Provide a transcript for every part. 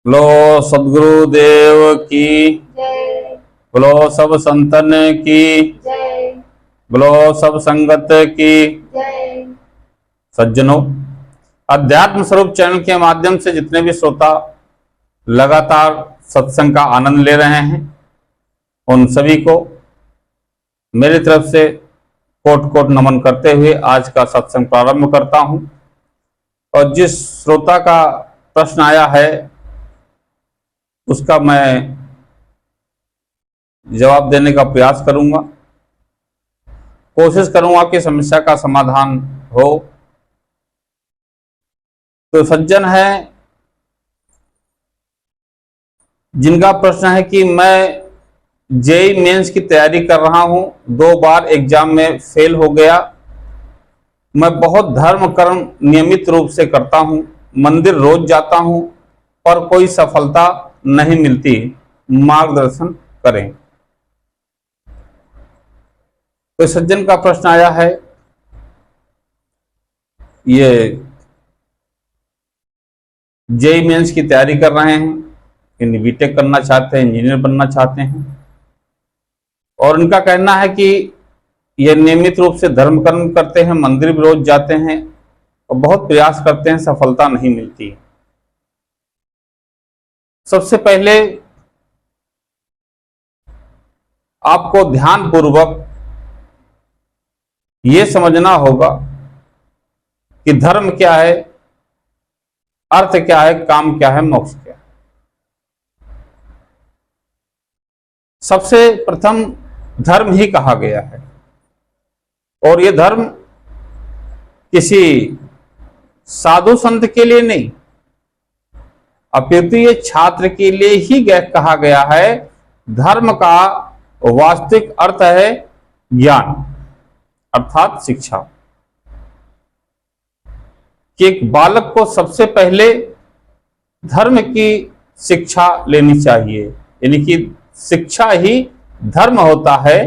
बोलो सदगुरुदेव की जय। बोलो सब संतन की जय। बोलो सब संगत की जय। सज्जनों, अध्यात्म स्वरूप चैनल के माध्यम से जितने भी श्रोता लगातार सत्संग का आनंद ले रहे हैं उन सभी को मेरी तरफ से कोट कोट नमन करते हुए आज का सत्संग प्रारंभ करता हूं। और जिस श्रोता का प्रश्न आया है उसका मैं जवाब देने का प्रयास करूंगा, कोशिश करूंगा कि समस्या का समाधान हो। तो सज्जन है जिनका प्रश्न है कि मैं जेई मेंस की तैयारी कर रहा हूं, 2 बार एग्जाम में फेल हो गया। मैं बहुत धर्म कर्म नियमित रूप से करता हूं, मंदिर रोज जाता हूं पर कोई सफलता नहीं मिलती, मार्गदर्शन करें। तो सज्जन का प्रश्न आया है, ये जेई मेंस की तैयारी कर रहे हैं, यानी बीटेक करना चाहते हैं, इंजीनियर बनना चाहते हैं और उनका कहना है कि ये नियमित रूप से धर्म कर्म करते हैं, मंदिर भी रोज जाते हैं और बहुत प्रयास करते हैं, सफलता नहीं मिलती। सबसे पहले आपको ध्यान पूर्वक ये समझना होगा कि धर्म क्या है, अर्थ क्या है, काम क्या है, मोक्ष क्या है। सबसे प्रथम धर्म ही कहा गया है और ये धर्म किसी साधु संत के लिए नहीं अपितु ये छात्र के लिए ही कहा गया है। धर्म का वास्तविक अर्थ है ज्ञान अर्थात शिक्षा, कि एक बालक को सबसे पहले धर्म की शिक्षा लेनी चाहिए, यानी कि शिक्षा ही धर्म होता है।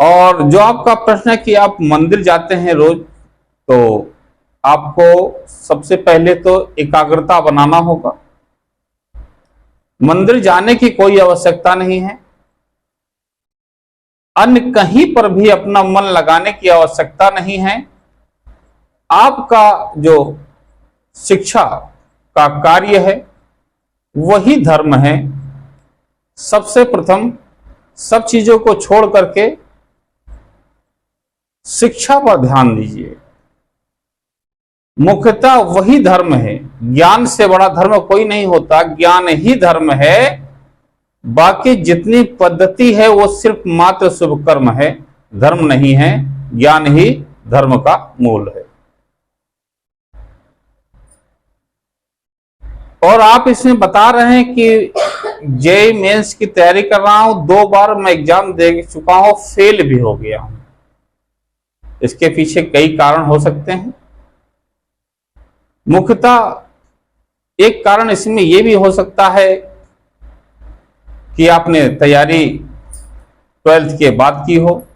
और जो आपका प्रश्न है कि आप मंदिर जाते हैं रोज, तो आपको सबसे पहले तो एकाग्रता बनाना होगा। मंदिर जाने की कोई आवश्यकता नहीं है, अन्य कहीं पर भी अपना मन लगाने की आवश्यकता नहीं है। आपका जो शिक्षा का कार्य है वही धर्म है। सबसे प्रथम सब चीजों को छोड़ करके शिक्षा पर ध्यान दीजिए, मुख्यतः वही धर्म है। ज्ञान से बड़ा धर्म कोई नहीं होता, ज्ञान ही धर्म है। बाकी जितनी पद्धति है वो सिर्फ मात्र शुभ कर्म है, धर्म नहीं है। ज्ञान ही धर्म का मूल है। और आप इसमें बता रहे हैं कि जेई मेंस की तैयारी कर रहा हूं, 2 बार मैं एग्जाम दे चुका हूं, फेल भी हो गया हूं। इसके पीछे कई कारण हो सकते हैं। मुख्यतः एक कारण इसमें यह भी हो सकता है कि आपने तैयारी 12th के बाद की हो,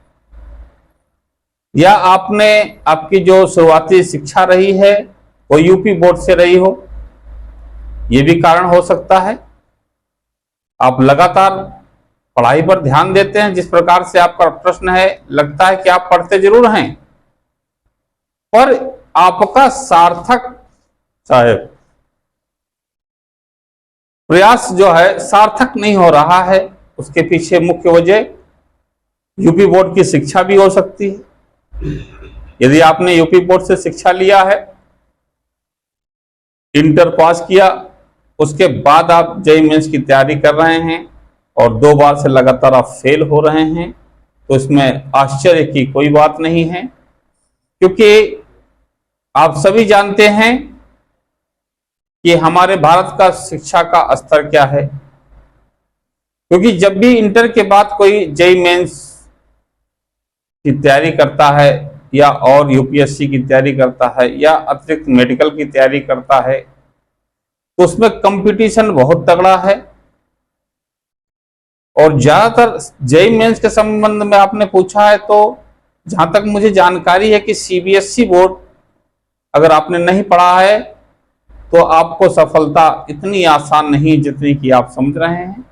या आपकी जो शुरुआती शिक्षा रही है वो यूपी बोर्ड से रही हो, ये भी कारण हो सकता है। आप लगातार पढ़ाई पर ध्यान देते हैं, जिस प्रकार से आपका प्रश्न है, लगता है कि आप पढ़ते जरूर हैं पर आपका सार्थक प्रयास जो है सार्थक नहीं हो रहा है। उसके पीछे मुख्य वजह यूपी बोर्ड की शिक्षा भी हो सकती है। यदि आपने यूपी बोर्ड से शिक्षा लिया है, इंटर पास किया, उसके बाद आप जेईई मेंस की तैयारी कर रहे हैं और 2 बार से लगातार आप फेल हो रहे हैं, तो इसमें आश्चर्य की कोई बात नहीं है। क्योंकि आप सभी जानते हैं कि हमारे भारत का शिक्षा का स्तर क्या है। क्योंकि जब भी इंटर के बाद कोई जेईई मेंस की तैयारी करता है या और यूपीएससी की तैयारी करता है या अतिरिक्त मेडिकल की तैयारी करता है, तो उसमें कंपटीशन बहुत तगड़ा है। और ज्यादातर जेईई मेंस के संबंध में आपने पूछा है, तो जहां तक मुझे जानकारी है कि सीबीएसई बोर्ड, अगर आपने नहीं पढ़ा है तो आपको सफलता इतनी आसान नहीं जितनी कि आप समझ रहे हैं।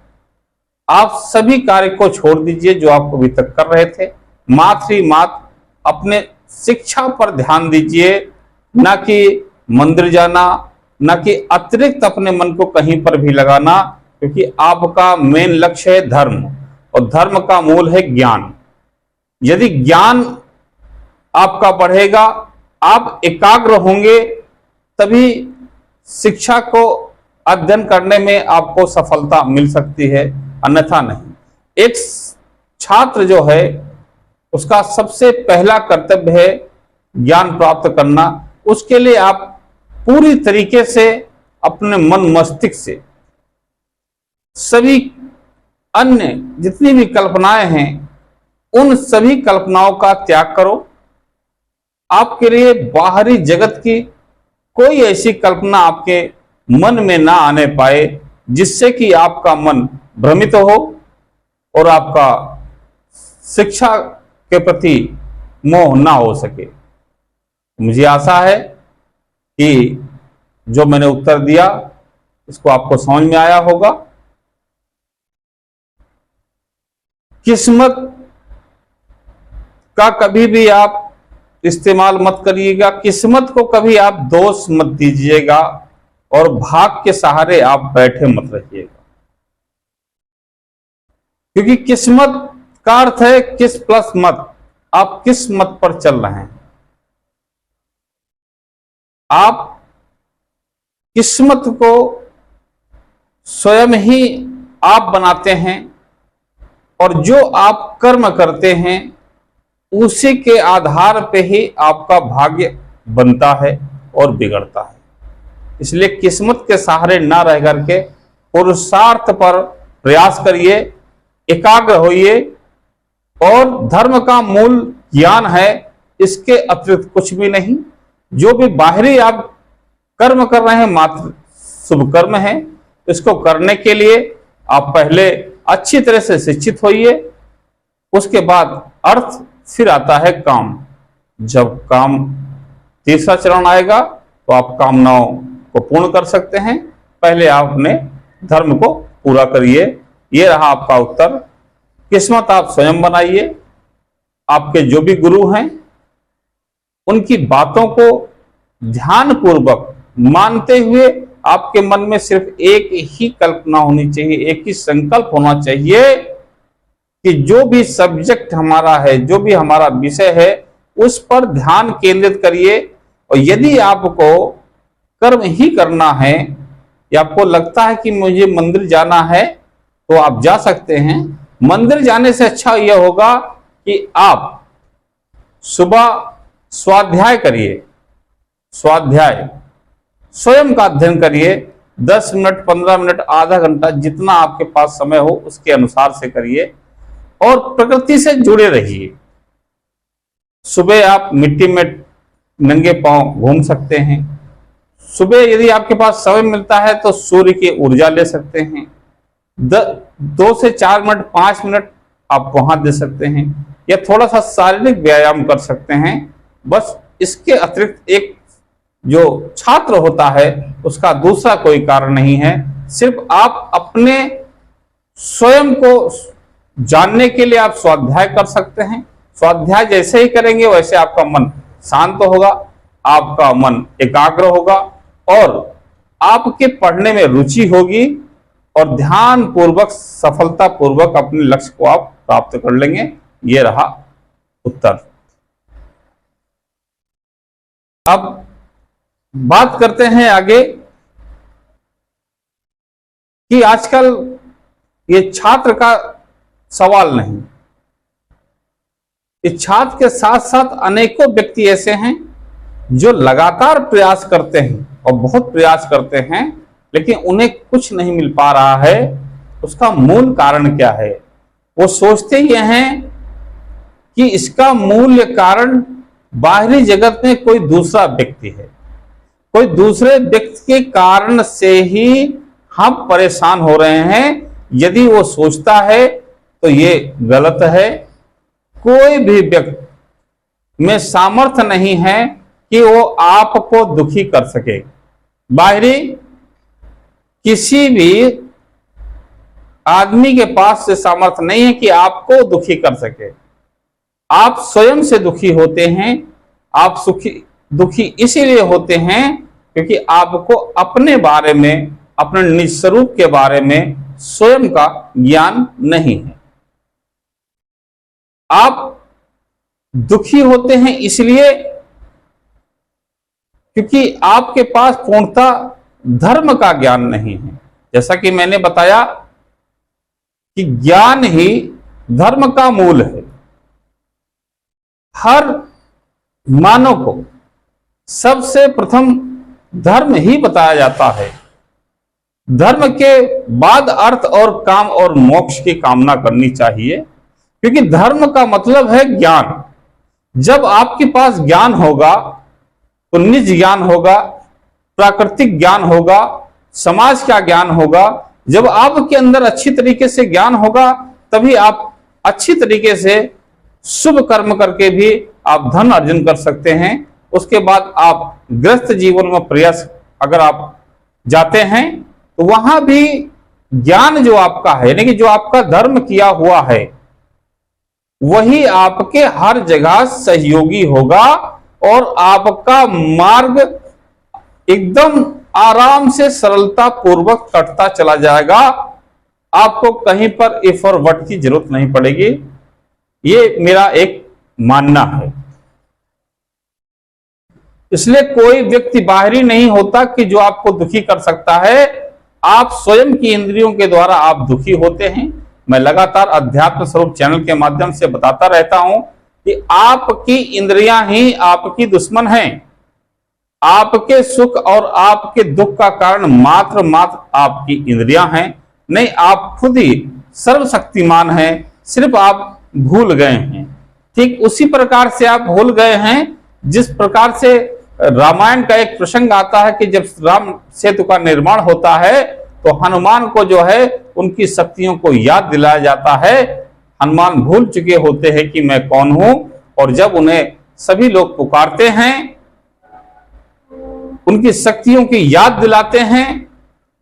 आप सभी कार्य को छोड़ दीजिए जो आप अभी तक कर रहे थे। मात्र ही मात्र अपने शिक्षा पर ध्यान दीजिए, ना कि मंदिर जाना, ना कि अतिरिक्त अपने मन को कहीं पर भी लगाना, क्योंकि आपका मेन लक्ष्य है धर्म, और धर्म का मूल है ज्ञान। यदि ज्ञान आपका बढ़ेगा, आप एकाग्र होंगे, तभी शिक्षा को अध्ययन करने में आपको सफलता मिल सकती है, अन्यथा नहीं। एक छात्र जो है उसका सबसे पहला कर्तव्य है ज्ञान प्राप्त करना। उसके लिए आप पूरी तरीके से अपने मन मस्तिष्क से सभी अन्य जितनी भी कल्पनाएं हैं उन सभी कल्पनाओं का त्याग करो। आपके लिए बाहरी जगत की कोई ऐसी कल्पना आपके मन में ना आने पाए जिससे कि आपका मन भ्रमित हो और आपका शिक्षा के प्रति मोह ना हो सके। मुझे आशा है कि जो मैंने उत्तर दिया इसको आपको समझ में आया होगा। किस्मत का कभी भी आप इस्तेमाल मत करिएगा, किस्मत को कभी आप दोष मत दीजिएगा, और भाग के सहारे आप बैठे मत रहिएगा, क्योंकि किस्मत का अर्थ है किस प्लस मत। आप किस मत पर चल रहे हैं? आप किस्मत को स्वयं ही आप बनाते हैं, और जो आप कर्म करते हैं उसी के आधार पे ही आपका भाग्य बनता है और बिगड़ता है। इसलिए किस्मत के सहारे ना रह करके पुरुषार्थ पर प्रयास करिए, एकाग्र होइए, और धर्म का मूल ज्ञान है, इसके अतिरिक्त कुछ भी नहीं। जो भी बाहरी आप कर्म कर रहे हैं मात्र शुभ कर्म है। इसको करने के लिए आप पहले अच्छी तरह से शिक्षित होइए, उसके बाद अर्थ, फिर आता है काम। जब काम तीसरा चरण आएगा तो आप कामनाओं को पूर्ण कर सकते हैं। पहले आप अपने धर्म को पूरा करिए। ये रहा आपका उत्तर। किस्मत आप स्वयं बनाइए। आपके जो भी गुरु हैं उनकी बातों को ध्यानपूर्वक मानते हुए आपके मन में सिर्फ एक ही कल्पना होनी चाहिए, एक ही संकल्प होना चाहिए कि जो भी सब्जेक्ट हमारा है, जो भी हमारा विषय है, उस पर ध्यान केंद्रित करिए। और यदि आपको कर्म ही करना है या आपको लगता है कि मुझे मंदिर जाना है तो आप जा सकते हैं। मंदिर जाने से अच्छा यह होगा कि आप सुबह स्वाध्याय करिए, स्वाध्याय स्वयं का अध्ययन करिए। 10 मिनट, 15 मिनट, आधा घंटा, जितना आपके पास समय हो उसके अनुसार से करिए, और प्रकृति से जुड़े रहिए। सुबह आप मिट्टी में नंगे पांव घूम सकते हैं। सुबह यदि आपके पास समय मिलता है तो सूर्य की ऊर्जा ले सकते हैं। 2 से 4 मिनट, 5 मिनट आप वहां दे सकते हैं, या थोड़ा सा शारीरिक व्यायाम कर सकते हैं। बस इसके अतिरिक्त एक जो छात्र होता है उसका दूसरा कोई कारण नहीं है। सिर्फ आप अपने स्वयं को जानने के लिए आप स्वाध्याय कर सकते हैं। स्वाध्याय जैसे ही करेंगे वैसे आपका मन शांत होगा, आपका मन एकाग्र होगा, और आपके पढ़ने में रुचि होगी, और ध्यान पूर्वक, सफलता पूर्वक अपने लक्ष्य को आप प्राप्त कर लेंगे। ये रहा उत्तर। अब बात करते हैं आगे कि आजकल ये छात्र का सवाल नहीं, इस छात्र के साथ साथ अनेकों व्यक्ति ऐसे हैं जो लगातार प्रयास करते हैं और बहुत प्रयास करते हैं, लेकिन उन्हें कुछ नहीं मिल पा रहा है। उसका मूल कारण क्या है? वो सोचते ये हैं कि इसका मूल कारण बाहरी जगत में कोई दूसरा व्यक्ति है, कोई दूसरे व्यक्ति के कारण से ही हम परेशान हो रहे हैं। यदि वो सोचता है तो ये गलत है। कोई भी व्यक्ति में सामर्थ्य नहीं है कि वो आपको दुखी कर सके। बाहरी किसी भी आदमी के पास से सामर्थ्य नहीं है कि आपको दुखी कर सके। आप स्वयं से दुखी होते हैं। आप दुखी इसीलिए होते हैं क्योंकि आपको अपने बारे में, अपने निज स्वरूप के बारे में स्वयं का ज्ञान नहीं है। आप दुखी होते हैं इसलिए क्योंकि आपके पास पूर्णतः धर्म का ज्ञान नहीं है। जैसा कि मैंने बताया कि ज्ञान ही धर्म का मूल है। हर मानव को सबसे प्रथम धर्म ही बताया जाता है। धर्म के बाद अर्थ और काम और मोक्ष की कामना करनी चाहिए, क्योंकि धर्म का मतलब है ज्ञान। जब आपके पास ज्ञान होगा तो निज ज्ञान होगा, प्राकृतिक ज्ञान होगा, समाज का ज्ञान होगा। जब आपके अंदर अच्छी तरीके से ज्ञान होगा तभी आप अच्छी तरीके से शुभ कर्म करके भी आप धन अर्जन कर सकते हैं। उसके बाद आप गृहस्थ जीवन में प्रयास अगर आप जाते हैं तो वहां भी ज्ञान जो आपका है, यानी कि जो आपका धर्म किया हुआ है, वही आपके हर जगह सहयोगी होगा और आपका मार्ग एकदम आराम से सरलता पूर्वक कटता चला जाएगा। आपको कहीं पर इफ और बट की जरूरत नहीं पड़ेगी। ये मेरा एक मानना है। इसलिए कोई व्यक्ति बाहरी नहीं होता कि जो आपको दुखी कर सकता है। आप स्वयं की इंद्रियों के द्वारा आप दुखी होते हैं। मैं लगातार अध्यात्म स्वरूप चैनल के माध्यम से बताता रहता हूं कि आपकी इंद्रियां ही आपकी दुश्मन हैं। आपके सुख और आपके दुख का कारण मात्र आपकी इंद्रियां हैं। नहीं, आप खुद ही सर्वशक्तिमान हैं, सिर्फ आप भूल गए हैं। ठीक उसी प्रकार से आप भूल गए हैं जिस प्रकार से रामायण का एक प्रसंग आता है कि जब राम सेतु का निर्माण होता है तो हनुमान को जो है उनकी शक्तियों को याद दिलाया जाता है। हनुमान भूल चुके होते हैं कि मैं कौन हूं, और जब उन्हें सभी लोग पुकारते हैं, उनकी शक्तियों की याद दिलाते हैं,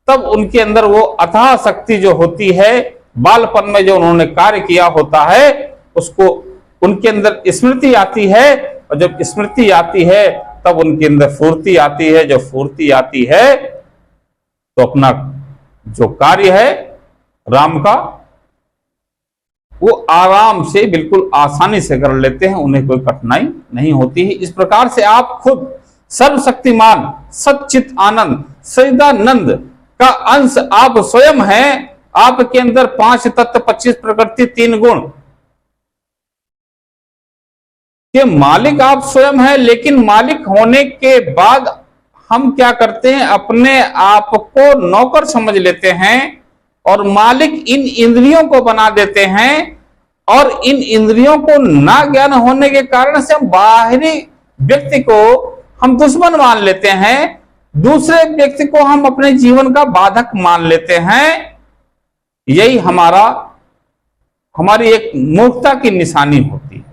तब उनके अंदर वो अथाह शक्ति जो होती है, बालपन में जो उन्होंने कार्य किया होता है, उसको उनके अंदर स्मृति आती है। और जब स्मृति आती है तब उनके अंदर फुर्ती आती है। जब फुर्ती आती है तो अपना जो कार्य है राम का, वो आराम से बिल्कुल आसानी से कर लेते हैं। उन्हें कोई कठिनाई नहीं होती है। इस प्रकार से आप खुद सर्वशक्तिमान, सच्चित आनंद, सच्चिदानंद का अंश आप स्वयं हैं। आपके अंदर 5 तत्व, 25 प्रकृति, 3 गुण के मालिक आप स्वयं हैं। लेकिन मालिक होने के बाद हम क्या करते हैं, अपने आप को नौकर समझ लेते हैं और मालिक इन इंद्रियों को बना देते हैं। और इन इंद्रियों को ना ज्ञान होने के कारण से हम बाहरी व्यक्ति को हम दुश्मन मान लेते हैं, दूसरे व्यक्ति को हम अपने जीवन का बाधक मान लेते हैं। यही हमारी एक मूर्खता की निशानी होती है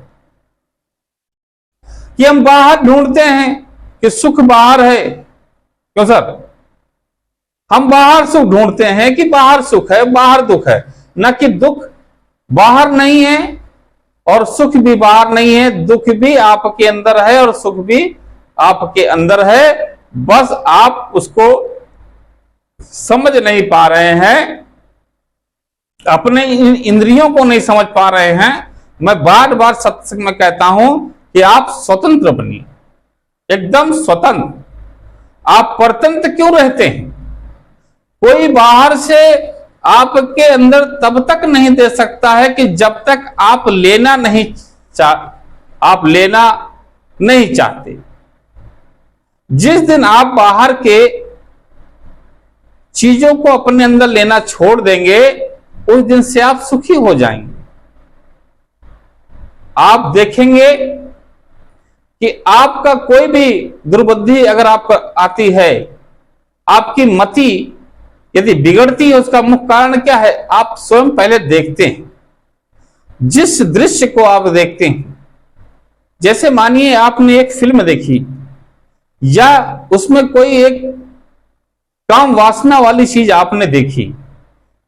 कि हम बाहर ढूंढते हैं कि सुख बाहर है। क्यों सर? हम बाहर सुख ढूंढते हैं कि बाहर सुख है, बाहर दुख है, न कि दुख बाहर नहीं है और सुख भी बाहर नहीं है। दुख भी आपके अंदर है और सुख भी आपके अंदर है। बस आप उसको समझ नहीं पा रहे हैं, अपने इंद्रियों को नहीं समझ पा रहे हैं। मैं बार बार सत्संग में कहता हूं कि आप स्वतंत्र बनिए, एकदम स्वतंत्र। आप परतंत्र क्यों रहते हैं? कोई बाहर से आपके अंदर तब तक नहीं दे सकता है कि जब तक आप लेना नहीं चाहते। जिस दिन आप बाहर के चीजों को अपने अंदर लेना छोड़ देंगे, उस दिन से आप सुखी हो जाएंगे। आप देखेंगे कि आपका कोई भी दुर्बुद्धि अगर आपको आती है, आपकी मति यदि बिगड़ती है, उसका मुख्य कारण क्या है? आप स्वयं पहले देखते हैं। जिस दृश्य को आप देखते हैं, जैसे मानिए आपने एक फिल्म देखी या उसमें कोई एक काम वासना वाली चीज आपने देखी,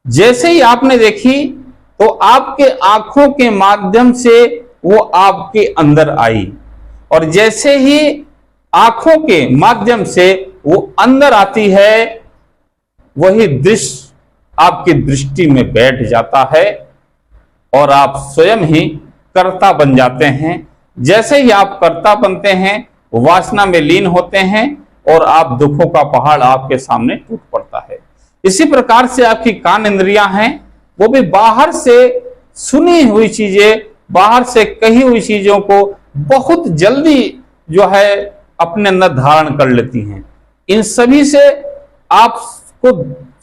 जैसे ही आपने देखी तो आपके आंखों के माध्यम से वो आपके अंदर आई, और जैसे ही आंखों के माध्यम से वो अंदर आती है, वही दृश्य आपकी दृष्टि में बैठ जाता है और आप स्वयं ही कर्ता बन जाते हैं। जैसे ही आप कर्ता बनते हैं, वासना में लीन होते हैं और आप दुखों का पहाड़ आपके सामने टूट पड़ता है। इसी प्रकार से आपकी कान इंद्रियां हैं, वो भी बाहर से सुनी हुई चीजें, बाहर से कही हुई चीजों को बहुत जल्दी जो है अपने अंदर धारण कर लेती हैं। इन सभी से आपको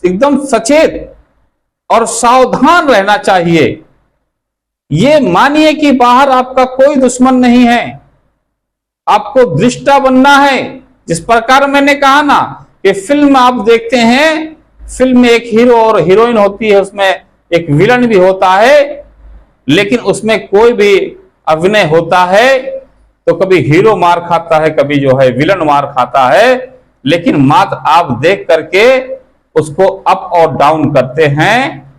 एकदम सचेत और सावधान रहना चाहिए। ये मानिए कि बाहर आपका कोई दुश्मन नहीं है, आपको दृष्टा बनना है। जिस प्रकार मैंने कहा ना कि फिल्म आप देखते हैं, फिल्म में एक हीरो और हीरोइन होती है, उसमें एक विलन भी होता है, लेकिन उसमें कोई भी अभिनय होता है तो कभी हीरो मार खाता है, कभी जो है विलन मार खाता है, लेकिन मात्र आप देख करके उसको अप और डाउन करते हैं,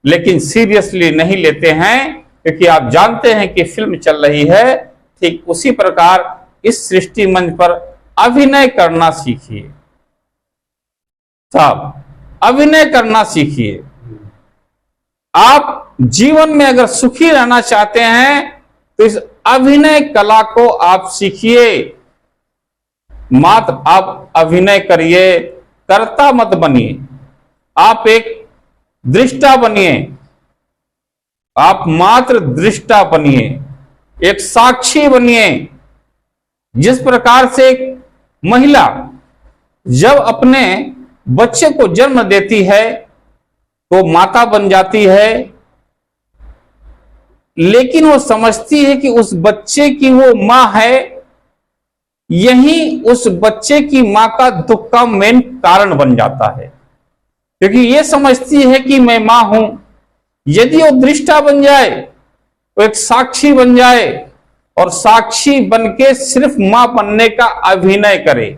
लेकिन सीरियसली नहीं लेते हैं, क्योंकि आप जानते हैं कि फिल्म चल रही है। ठीक उसी प्रकार इस सृष्टि मंच पर अभिनय करना सीखिए, साहब, अभिनय करना सीखिए। आप जीवन में अगर सुखी रहना चाहते हैं तो इस अभिनय कला को आप सीखिए। मात्र आप अभिनय करिए, कर्ता मत बनिए। आप एक दृष्टा बनिए, आप मात्र दृष्टा बनिए, एक साक्षी बनिए। जिस प्रकार से एक महिला जब अपने बच्चे को जन्म देती है तो माता बन जाती है, लेकिन वो समझती है कि उस बच्चे की वो मां है, यही उस बच्चे की मां का दुख का मेन कारण बन जाता है, क्योंकि ये समझती है कि मैं मां हूं। यदि वो दृष्टा बन जाए, वो एक साक्षी बन जाए और साक्षी बनके सिर्फ मां बनने का अभिनय करे,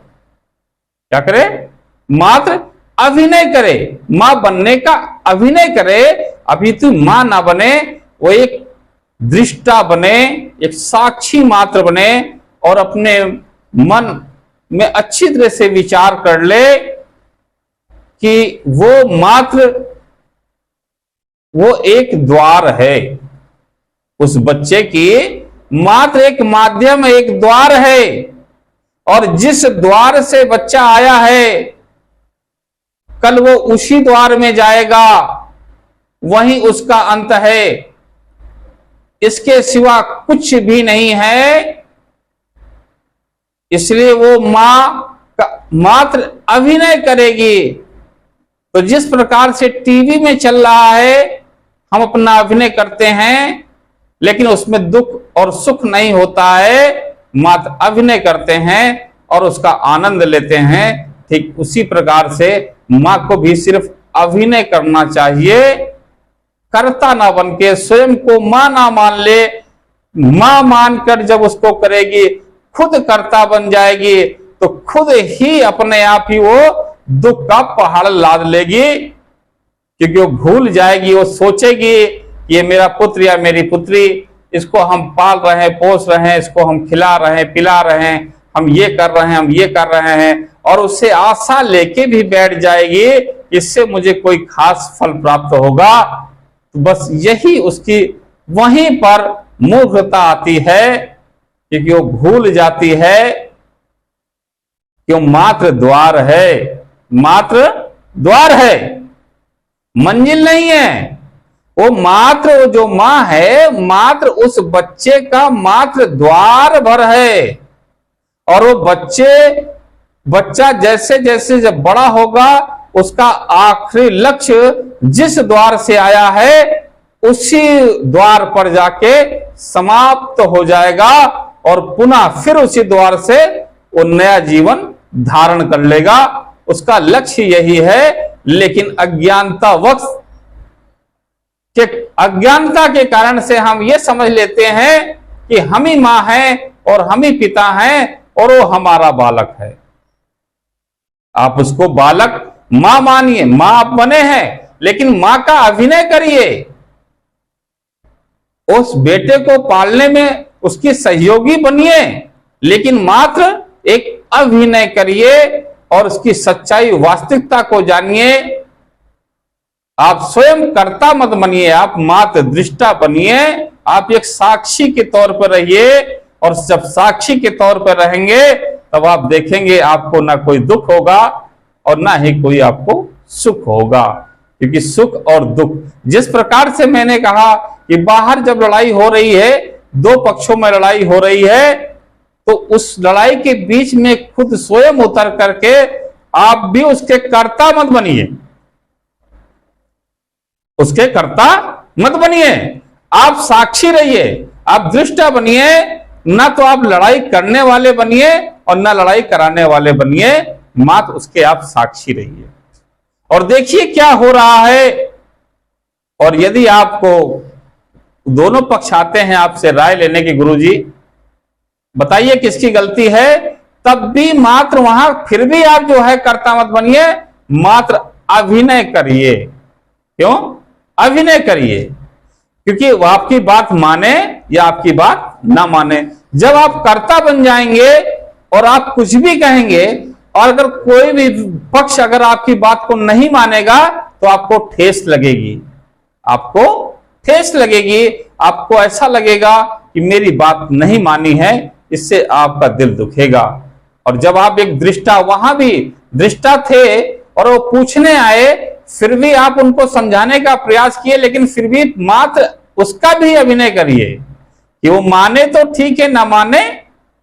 क्या करे? मात्र अभिनय करे, मां बनने का अभिनय करे। अभी तो मां ना बने, वो एक दृष्टा बने, एक साक्षी मात्र बने और अपने मन में अच्छी तरह से विचार कर ले कि वो मात्र वो एक द्वार है, उस बच्चे की मात्र एक माध्यम, एक द्वार है, और जिस द्वार से बच्चा आया है कल वो उसी द्वार में जाएगा, वहीं उसका अंत है, इसके सिवा कुछ भी नहीं है। इसलिए वो मां मात्र अभिनय करेगी। तो जिस प्रकार से टीवी में चल रहा है, हम अपना अभिनय करते हैं, लेकिन उसमें दुख और सुख नहीं होता है, मात्र अभिनय करते हैं और उसका आनंद लेते हैं। ठीक उसी प्रकार से मां को भी सिर्फ अभिनय करना चाहिए, कर्ता ना बन के, स्वयं को मां ना मान ले। मां मानकर जब उसको करेगी, खुद कर्ता बन जाएगी, तो खुद ही अपने आप ही वो दुख का पहाड़ लाद लेगी, क्योंकि वो भूल जाएगी। वो सोचेगी ये मेरा पुत्र या मेरी पुत्री, इसको हम पाल रहे हैं, पोस रहे हैं, इसको हम खिला रहे हैं, पिला रहे हैं, हम ये कर रहे हैं, हम ये कर रहे हैं, और उससे आशा लेके भी बैठ जाएगी इससे मुझे कोई खास फल प्राप्त होगा। तो बस यही उसकी वहीं पर मूर्खता आती है, क्योंकि वो भूल जाती है कि वो मात्र द्वार है, मात्र द्वार है, मंजिल नहीं है। वो मात्र, वो जो मां है, मात्र उस बच्चे का मात्र द्वार भर है। और वो बच्चा जैसे जैसे जब बड़ा होगा, उसका आखिरी लक्ष्य जिस द्वार से आया है उसी द्वार पर जाके समाप्त हो जाएगा, और पुनः फिर उसी द्वार से वो नया जीवन धारण कर लेगा। उसका लक्ष्य यही है, लेकिन अज्ञानता के कारण से हम ये समझ लेते हैं कि हम ही मां हैं और हम ही पिता हैं और वो हमारा बालक है। आप उसको बालक मां मानिए, मां आप बने हैं, लेकिन मां का अभिनय करिए। उस बेटे को पालने में उसकी सहयोगी बनिए, लेकिन मात्र एक अभिनय करिए और उसकी सच्चाई वास्तविकता को जानिए। आप स्वयं कर्ता मत बनिए, आप मात्र दृष्टा बनिए। आप एक साक्षी के तौर पर रहिए, और जब साक्षी के तौर पर रहेंगे तब आप देखेंगे आपको ना कोई दुख होगा और ना ही कोई आपको सुख होगा। क्योंकि सुख और दुख, जिस प्रकार से मैंने कहा कि बाहर जब लड़ाई हो रही है, दो पक्षों में लड़ाई हो रही है, तो उस लड़ाई के बीच में खुद स्वयं उतर करके आप भी उसके कर्ता मत बनिए, उसके कर्ता मत बनिए। आप साक्षी रहिए, आप दृष्टा बनिए। ना तो आप लड़ाई करने वाले बनिए और ना लड़ाई कराने वाले बनिए, मात्र उसके आप साक्षी रहिए और देखिए क्या हो रहा है। और यदि आपको दोनों पक्ष आते हैं आपसे राय लेने की, गुरुजी बताइए किसकी गलती है, तब भी मात्र वहां फिर भी आप जो है कर्ता मत बनिए, मात्र अभिनय करिए। क्यों अभिनय करिए? क्योंकि वो आपकी बात माने या आपकी बात ना माने, जब आप कर्ता बन जाएंगे और आप कुछ भी कहेंगे, और अगर कोई भी पक्ष अगर आपकी बात को नहीं मानेगा तो आपको ठेस लगेगी, आपको ठेस लगेगी, आपको ऐसा लगेगा कि मेरी बात नहीं मानी है, इससे आपका दिल दुखेगा। और जब आप एक दृष्टा, वहां भी दृष्टा थे और वो पूछने आए, फिर भी आप उनको समझाने का प्रयास किए, लेकिन फिर भी मात्र उसका भी अभिनय करिए कि वो माने तो ठीक है, ना माने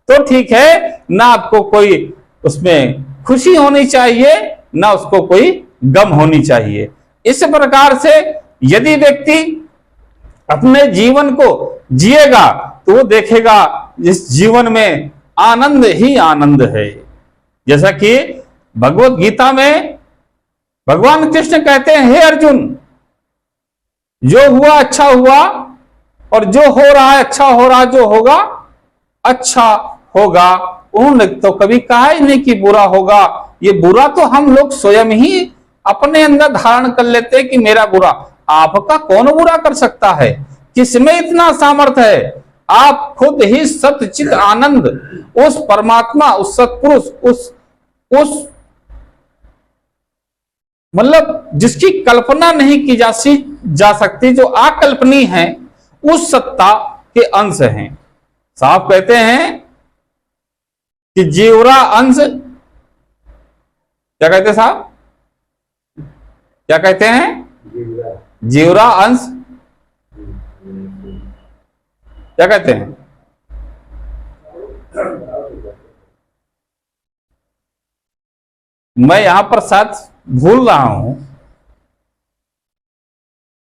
तो ठीक है, ना आपको कोई उसमें खुशी होनी चाहिए, ना उसको कोई गम होनी चाहिए। इस प्रकार से यदि व्यक्ति अपने जीवन को जिएगा तो वो देखेगा इस जीवन में आनंद ही आनंद है। जैसा कि भगवत गीता में भगवान कृष्ण कहते हैं, हे अर्जुन, जो हुआ अच्छा हुआ, और जो हो रहा है अच्छा हो रहा, जो होगा अच्छा होगा। उन्होंने तो कभी कहा ही नहीं कि बुरा होगा। ये बुरा तो हम लोग स्वयं ही अपने अंदर धारण कर लेते हैं कि मेरा बुरा। आपका कौन बुरा कर सकता है? किसमें इतना सामर्थ्य है? आप खुद ही सतचित आनंद, उस परमात्मा, उस सत्पुरुष, उस मतलब जिसकी कल्पना नहीं की जा सकती, जो अकल्पनीय है, उस सत्ता के अंश हैं। साहब कहते हैं कि जीवरा अंश, क्या कहते हैं साहब, क्या कहते हैं? जीवरा अंश, क्या कहते हैं? मैं यहां पर शायद भूल रहा हूं।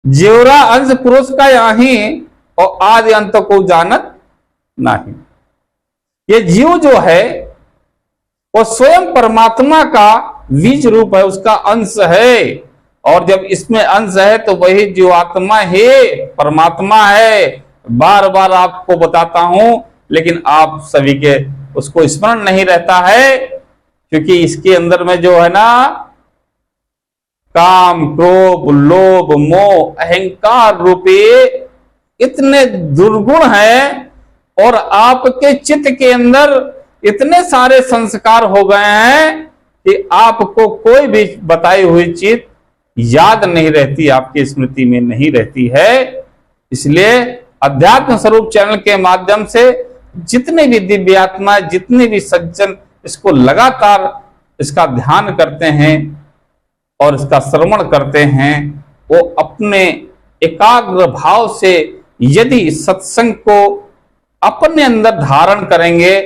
जीवरा अंश पुरुष का यही, और आदि अंत को जानत नहीं। ये जीव जो है वो स्वयं परमात्मा का बीज रूप है, उसका अंश है। और जब इसमें अंश है तो वही जीवात्मा ही परमात्मा है। बार बार आपको बताता हूं, लेकिन आप सभी के उसको स्मरण नहीं रहता है, क्योंकि इसके अंदर में जो है ना, काम, क्रोध, लोभ, मोह, अहंकार रूपी इतने दुर्गुण हैं, और आपके चित्त के अंदर इतने सारे संस्कार हो गए हैं कि आपको कोई भी बताई हुई चीज याद नहीं रहती, आपकी स्मृति में नहीं रहती है। इसलिए अध्यात्म स्वरूप चैनल के माध्यम से जितने भी दिव्यात्मा, जितने भी सज्जन इसको लगातार इसका ध्यान करते हैं और इसका श्रवण करते हैं, वो अपने एकाग्र भाव से यदि सत्संग को अपने अंदर धारण करेंगे,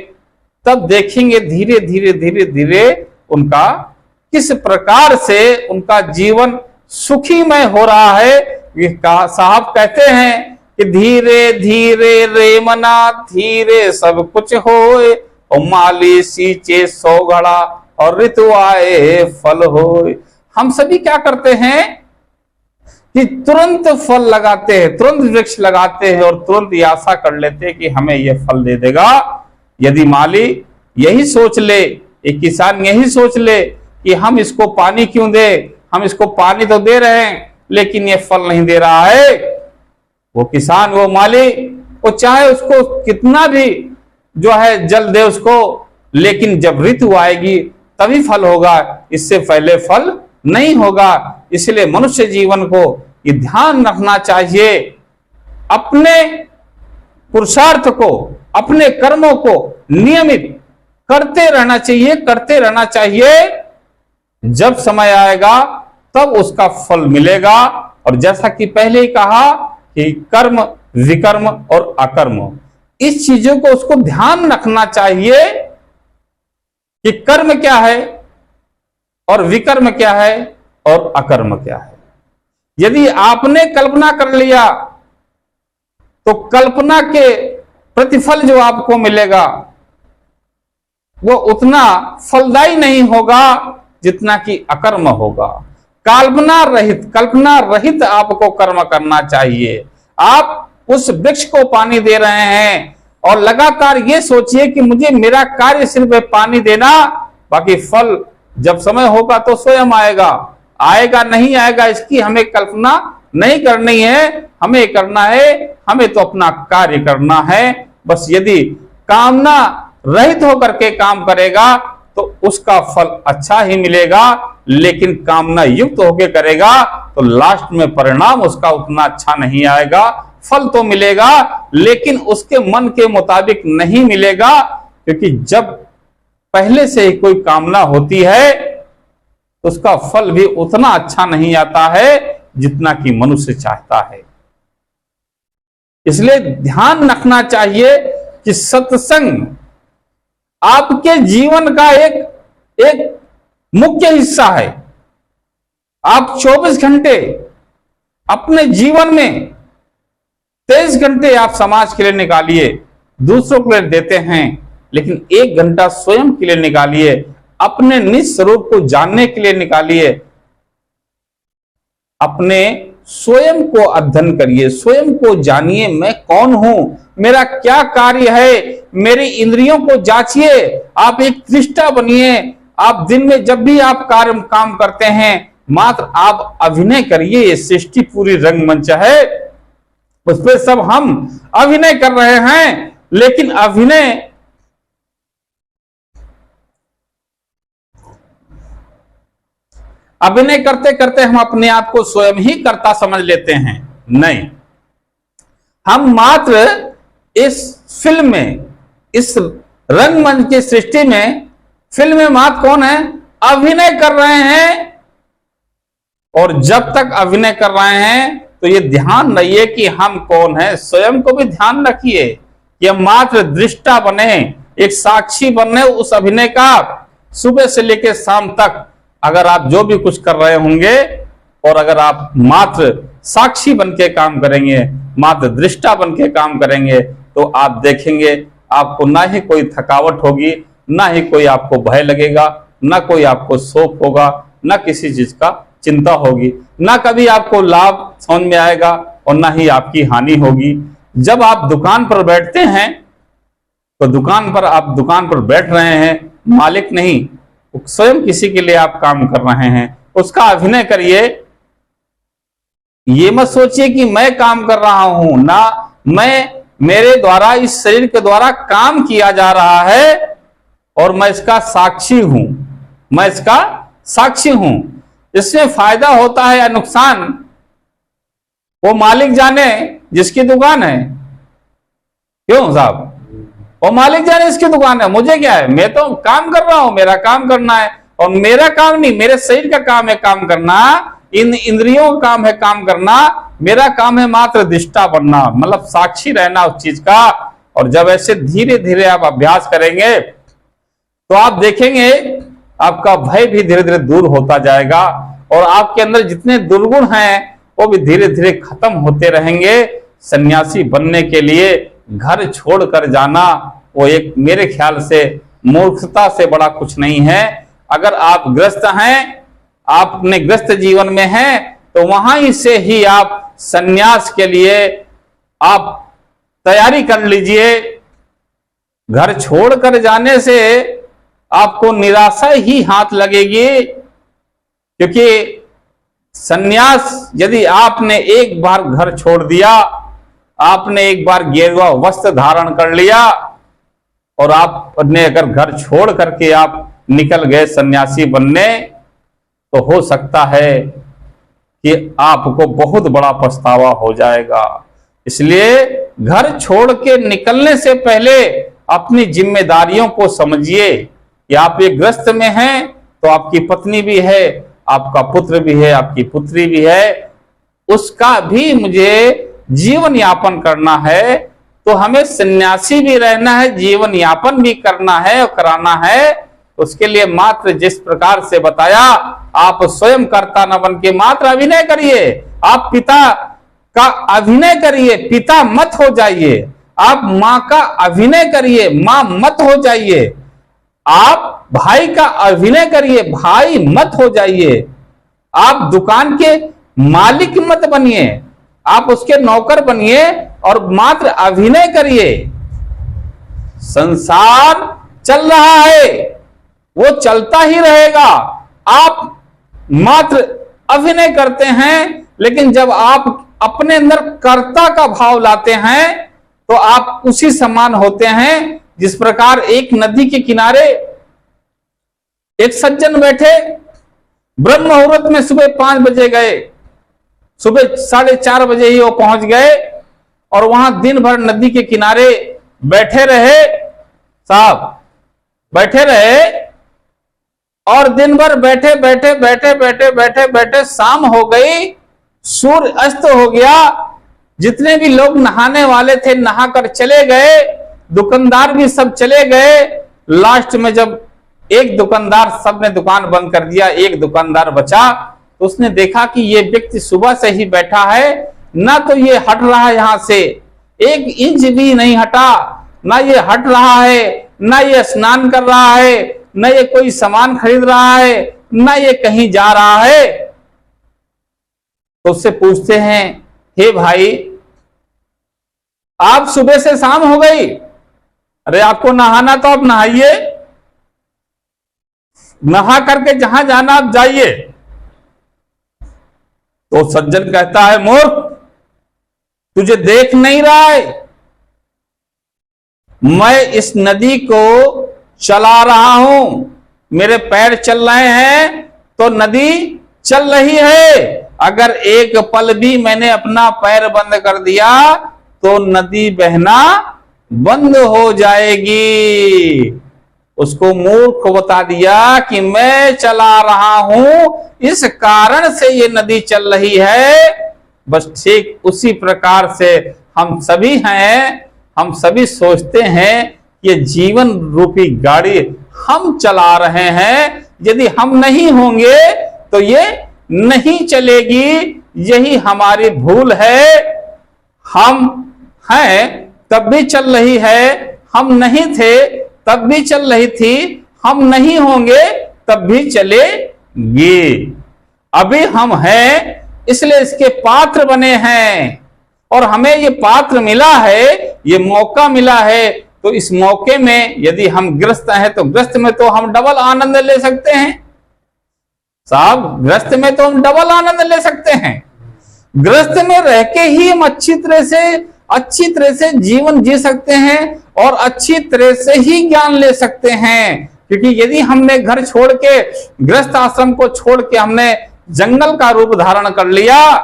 तब देखेंगे धीरे धीरे धीरे धीरे उनका किस प्रकार से उनका जीवन सुखीमय हो रहा है। ये साहब कहते हैं कि धीरे धीरे रे मना, धीरे सब कुछ होए, और माली सींचे 100 घड़ा, और ऋतु आए फल होए। हम सभी क्या करते हैं कि तुरंत फल लगाते हैं, तुरंत वृक्ष लगाते हैं, और तुरंत ये आशा कर लेते हैं कि हमें ये फल दे देगा। यदि माली यही सोच ले, एक किसान यही सोच ले कि हम इसको पानी क्यों दे, हम इसको पानी तो दे रहे हैं लेकिन ये फल नहीं दे रहा है। वो किसान, वो माली, वो चाहे उसको कितना भी जो है जल दे उसको, लेकिन जब ऋतु आएगी तभी फल होगा, इससे पहले फल नहीं होगा। इसलिए मनुष्य जीवन को ये ध्यान रखना चाहिए, अपने पुरुषार्थ को, अपने कर्मों को नियमित करते रहना चाहिए, करते रहना चाहिए। जब समय आएगा तब उसका फल मिलेगा। और जैसा कि पहले ही कहा कि कर्म, विकर्म और अकर्म, इस चीजों को उसको ध्यान रखना चाहिए कि कर्म क्या है और विकर्म क्या है और अकर्म क्या है। यदि आपने कल्पना कर लिया तो कल्पना के प्रतिफल जो आपको मिलेगा वो उतना फलदायी नहीं होगा जितना कि अकर्म होगा। कल्पना रहित आपको कर्म करना चाहिए। आप उस वृक्ष को पानी दे रहे हैं और लगातार ये सोचिए कि मुझे मेरा कार्य सिर्फ पानी देना, बाकी फल जब समय होगा तो स्वयं आएगा। आएगा नहीं आएगा इसकी हमें कल्पना नहीं करनी है, हमें करना है, हमें तो अपना कार्य करना है। बस यदि कामना रहित होकर के काम करेगा तो उसका फल अच्छा ही मिलेगा, लेकिन कामना युक्त होकर करेगा तो लास्ट में परिणाम उसका उतना अच्छा नहीं आएगा। फल तो मिलेगा लेकिन उसके मन के मुताबिक नहीं मिलेगा, क्योंकि जब पहले से ही कोई कामना होती है तो उसका फल भी उतना अच्छा नहीं आता है जितना कि मनुष्य चाहता है। इसलिए ध्यान रखना चाहिए कि सत्संग आपके जीवन का एक मुख्य हिस्सा है। आप 24 घंटे अपने जीवन में 23 घंटे आप समाज के लिए निकालिए, दूसरों के लिए देते हैं, लेकिन 1 घंटा स्वयं के लिए निकालिए, अपने निज स्वरूप को जानने के लिए निकालिए। अपने स्वयं को अध्ययन करिए, स्वयं को जानिए, मैं कौन हूं, मेरा क्या कार्य है, मेरी इंद्रियों को जांचिए। आप एक दृष्टा बनिए। आप दिन में जब भी आप काम करते हैं मात्र आप अभिनय करिए। ये सृष्टि पूरी रंगमंच है, उस पर सब हम अभिनय कर रहे हैं, लेकिन अभिनय करते करते हम अपने आप को स्वयं ही कर्ता समझ लेते हैं। नहीं, हम मात्र इस फिल्म में, इस रंगमंच की सृष्टि में, फिल्म में मात्र कौन है, अभिनय कर रहे हैं। और जब तक अभिनय कर रहे हैं तो ये ध्यान रहिए कि हम कौन है। स्वयं को भी ध्यान रखिए कि हम मात्र दृष्टा बने, एक साक्षी बने उस अभिनय का। सुबह से लेकर शाम तक अगर आप जो भी कुछ कर रहे होंगे और अगर आप मात्र साक्षी बन के काम करेंगे, मात्र दृष्टा बन के काम करेंगे, तो आप देखेंगे आपको ना ही कोई थकावट होगी, ना ही कोई आपको भय लगेगा, ना कोई आपको शोक होगा, ना किसी चीज का चिंता होगी, ना कभी आपको लाभ समझ में आएगा और ना ही आपकी हानि होगी। जब आप दुकान पर बैठते हैं तो आप दुकान पर बैठ रहे हैं, मालिक नहीं, स्वयं किसी के लिए आप काम कर रहे हैं। उसका अभिनय करिए। ये मत सोचिए कि मैं काम कर रहा हूं, ना, मेरे द्वारा, इस शरीर के द्वारा काम किया जा रहा है और मैं इसका साक्षी हूं, मैं इसका साक्षी हूं। इसमें फायदा होता है या नुकसान वो मालिक जाने जिसकी दुकान है। क्यों साहब? वो मालिक जाने इसकी दुकान है, मुझे क्या है, मैं तो काम कर रहा हूं, मेरा काम करना है। और मेरा काम नहीं, मेरे शरीर का काम है काम करना, इन इंद्रियों का काम है काम करना, मेरा काम है मात्र दृष्टा बनना, मतलब साक्षी रहना उस चीज का। और जब ऐसे धीरे धीरे आप अभ्यास करेंगे तो आप देखेंगे आपका भय भी धीरे धीरे दूर होता जाएगा और आपके अंदर जितने दुर्गुण हैं वो भी धीरे धीरे खत्म होते रहेंगे। सन्यासी बनने के लिए घर छोड़कर जाना वो एक, मेरे ख्याल से, मूर्खता से बड़ा कुछ नहीं है। अगर आप ग्रस्त हैं, आप अपने ग्रस्त जीवन में हैं, तो वहां से ही आप सन्यास के लिए आप तैयारी कर लीजिए। घर छोड़कर जाने से आपको निराशा ही हाथ लगेगी, क्योंकि सन्यास यदि आपने एक बार घर छोड़ दिया, आपने एक बार गेरुआ वस्त्र धारण कर लिया और आपने अगर घर छोड़ करके आप निकल गए सन्यासी बनने, तो हो सकता है कि आपको बहुत बड़ा पछतावा हो जाएगा। इसलिए घर छोड़ के निकलने से पहले अपनी जिम्मेदारियों को समझिए कि आप एक गृहस्थ में हैं तो आपकी पत्नी भी है, आपका पुत्र भी है, आपकी पुत्री भी है, उसका भी मुझे जीवन यापन करना है। तो हमें सन्यासी भी रहना है, जीवन यापन भी करना है और कराना है। उसके लिए मात्र जिस प्रकार से बताया, आप स्वयं कर्ता न बन के मात्र अभिनय करिए। आप पिता का अभिनय करिए, पिता मत हो जाइए। आप माँ का अभिनय करिए, माँ मत हो जाइए। आप भाई का अभिनय करिए, भाई मत हो जाइए। आप दुकान के मालिक मत बनिए, आप उसके नौकर बनिए और मात्र अभिनय करिए। संसार चल रहा है, वो चलता ही रहेगा। आप मात्र अभिनय करते हैं, लेकिन जब आप अपने अंदर कर्ता का भाव लाते हैं तो आप उसी समान होते हैं। जिस प्रकार एक नदी के किनारे एक सज्जन बैठे, ब्रह्म मुहूर्त में सुबह 5 बजे गए, सुबह 4:30 बजे ही वो पहुंच गए और वहां दिन भर नदी के किनारे बैठे रहे। साहब बैठे रहे और दिन भर बैठे बैठे बैठे बैठे बैठे बैठे शाम हो गई, सूर्य अस्त हो गया। जितने भी लोग नहाने वाले थे नहाकर चले गए, दुकानदार भी सब चले गए। लास्ट में जब एक दुकानदार, सबने दुकान बंद कर दिया, एक दुकानदार बचा, तो उसने देखा कि ये व्यक्ति सुबह से ही बैठा है, ना तो ये हट रहा है, यहां से 1 इंच भी नहीं हटा, ना ये हट रहा है, ना ये स्नान कर रहा है, ना ये कोई सामान खरीद रहा है, ना ये कहीं जा रहा है। तो उससे पूछते हैं, हे भाई, आप सुबह से शाम हो गई, अरे आपको नहाना तो आप नहाइए, नहा करके जहां जाना आप जाइए। तो सज्जन कहता है, मूर्ख, तुझे देख नहीं रहा है, मैं इस नदी को चला रहा हूं, मेरे पैर चल रहे हैं तो नदी चल रही है। अगर एक पल भी मैंने अपना पैर बंद कर दिया तो नदी बहना बंद हो जाएगी। उसको मूर्ख बता दिया कि मैं चला रहा हूं, इस कारण से ये नदी चल रही है। बस ठीक उसी प्रकार से हम सभी हैं, हम सभी सोचते हैं ये जीवन रूपी गाड़ी हम चला रहे हैं, यदि हम नहीं होंगे तो ये नहीं चलेगी। यही हमारी भूल है। हम हैं तब भी चल रही है, हम नहीं थे तब भी चल रही थी, हम नहीं होंगे तब भी चलेगी। अभी हम हैं इसलिए इसके पात्र बने हैं और हमें ये पात्र मिला है, ये मौका मिला है। तो इस मौके में यदि हम ग्रस्त हैं तो ग्रस्त में तो हम डबल आनंद ले सकते हैं। साहब, ग्रस्त में तो हम डबल आनंद ले सकते हैं। ग्रस्त में रह के ही हम अच्छी तरह से जीवन जी सकते हैं और अच्छी तरह से ही ज्ञान ले सकते हैं। क्योंकि यदि हमने घर छोड़ के, गृहस्थ आश्रम को छोड़ के हमने जंगल का रूप धारण कर लिया,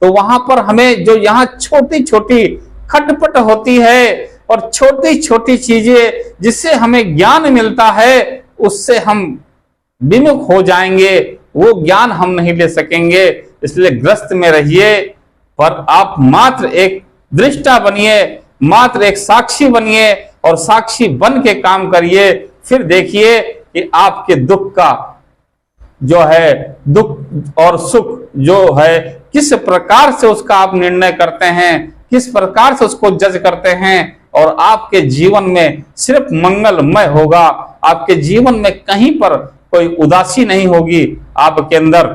तो वहां पर हमें जो यहाँ छोटी छोटी खटपट होती है और छोटी छोटी चीजें जिससे हमें ज्ञान मिलता है, उससे हम विमुख हो जाएंगे, वो ज्ञान हम नहीं ले सकेंगे। इसलिए ग्रस्त में रहिए, पर आप मात्र एक दृष्टा बनिए, मात्र एक साक्षी बनिए और साक्षी बन के काम करिए। फिर देखिए कि आपके दुख का जो है, दुख और सुख जो है, किस प्रकार से उसका आप निर्णय करते हैं, किस प्रकार से उसको जज करते हैं, और आपके जीवन में सिर्फ मंगलमय होगा। आपके जीवन में कहीं पर कोई उदासी नहीं होगी, आपके अंदर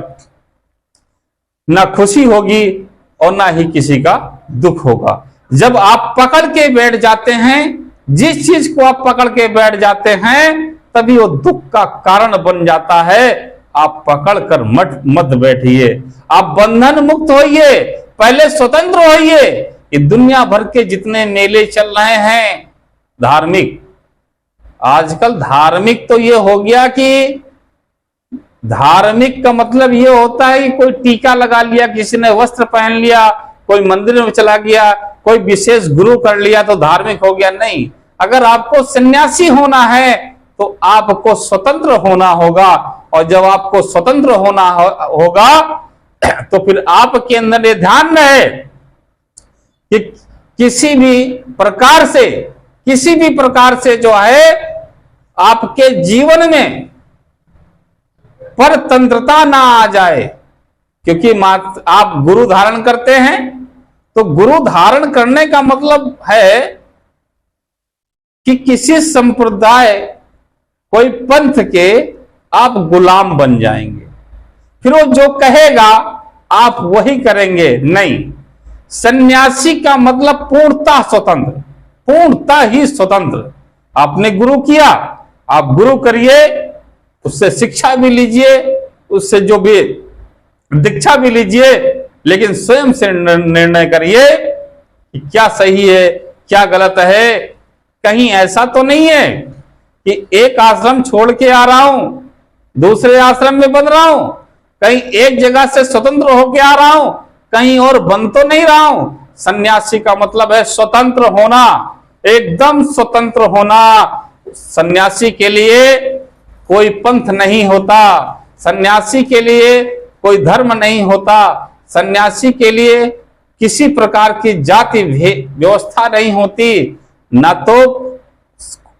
ना खुशी होगी और ना ही किसी का दुख होगा। जब आप पकड़ के बैठ जाते हैं, जिस चीज को आप पकड़ के बैठ जाते हैं, तभी वो दुख का कारण बन जाता है। आप पकड़ कर मत बैठिए, आप बंधन मुक्त होइए, पहले स्वतंत्र होइए। ये दुनिया भर के जितने मेले चल रहे हैं धार्मिक, आजकल धार्मिक तो ये हो गया कि धार्मिक का मतलब ये होता है कि कोई टीका लगा लिया, किसी ने वस्त्र पहन लिया, कोई मंदिर में चला गया, कोई विशेष गुरु कर लिया तो धार्मिक हो गया। नहीं, अगर आपको सन्यासी होना है तो आपको स्वतंत्र होना होगा, और जब आपको स्वतंत्र होना होगा तो फिर आपके अंदर ये ध्यान रहे कि किसी भी प्रकार से जो है आपके जीवन में परतंत्रता ना आ जाए। क्योंकि आप गुरु धारण करते हैं तो गुरु धारण करने का मतलब है कि किसी संप्रदाय, कोई पंथ के आप गुलाम बन जाएंगे, फिर वो जो कहेगा आप वही करेंगे। नहीं, सन्यासी का मतलब पूर्णतः स्वतंत्र, पूर्णतः ही स्वतंत्र। आपने गुरु किया, आप गुरु करिए, उससे शिक्षा भी लीजिए, उससे जो भी दीक्षा भी लीजिए, लेकिन स्वयं से निर्णय करिए कि क्या सही है क्या गलत है। कहीं ऐसा तो नहीं है कि एक आश्रम छोड़ के आ रहा हूं, दूसरे आश्रम में बन रहा हूं, कहीं एक जगह से स्वतंत्र होके आ रहा हूं, कहीं और बन तो नहीं रहा हूं। सन्यासी का मतलब है स्वतंत्र होना, एकदम स्वतंत्र होना। सन्यासी के लिए कोई पंथ नहीं होता, सन्यासी के लिए कोई धर्म नहीं होता, सन्यासी के लिए किसी प्रकार की जाति व्यवस्था नहीं होती, ना तो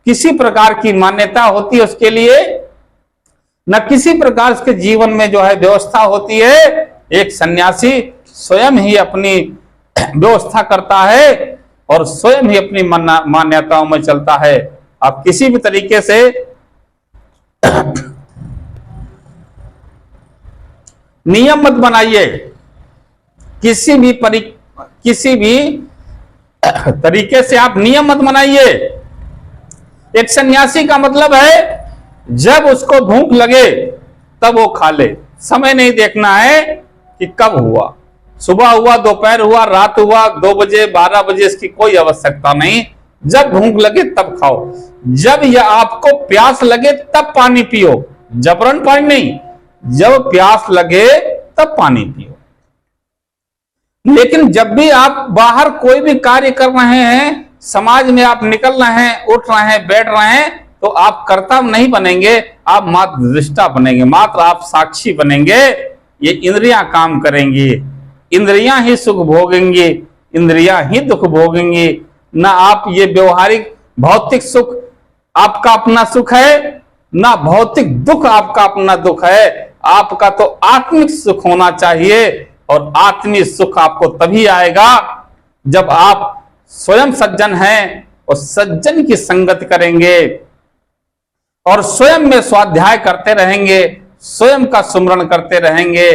किसी प्रकार की मान्यता होती है उसके लिए, न किसी प्रकार उसके जीवन में जो है व्यवस्था होती है। एक सन्यासी स्वयं ही अपनी व्यवस्था करता है और स्वयं ही अपनी मान्यताओं में चलता है। आप किसी भी तरीके से नियम मत बनाइए, किसी भी तरीके से आप नियम मत बनाइए। एक सन्यासी का मतलब है जब उसको भूख लगे तब वो खा ले, समय नहीं देखना है कि कब हुआ, सुबह हुआ, दोपहर हुआ, रात हुआ, 2 बजे 12 बजे, इसकी कोई आवश्यकता नहीं। जब भूख लगे तब खाओ, जब यह आपको प्यास लगे तब पानी पियो, जबरन पानी नहीं, जब प्यास लगे तब पानी पियो। लेकिन जब भी आप बाहर कोई भी कार्य कर रहे हैं, समाज में आप निकल रहे हैं, उठ रहे हैं, बैठ रहे हैं, तो आप कर्ता नहीं बनेंगे, आप मात्र दृष्टा बनेंगे, मात्र आप साक्षी बनेंगे। ये इंद्रियां काम करेंगी, इंद्रियां ही सुख भोगेंगी, इंद्रियां ही दुख भोगेंगी। ना आप ये व्यवहारिक भौतिक सुख आपका अपना सुख है, ना भौतिक दुख आपका अपना दुख है। आपका तो आत्मिक सुख होना चाहिए, और आत्मिक सुख आपको तभी आएगा जब आप स्वयं सज्जन हैं और सज्जन की संगत करेंगे और स्वयं में स्वाध्याय करते रहेंगे, स्वयं का सुमरण करते रहेंगे।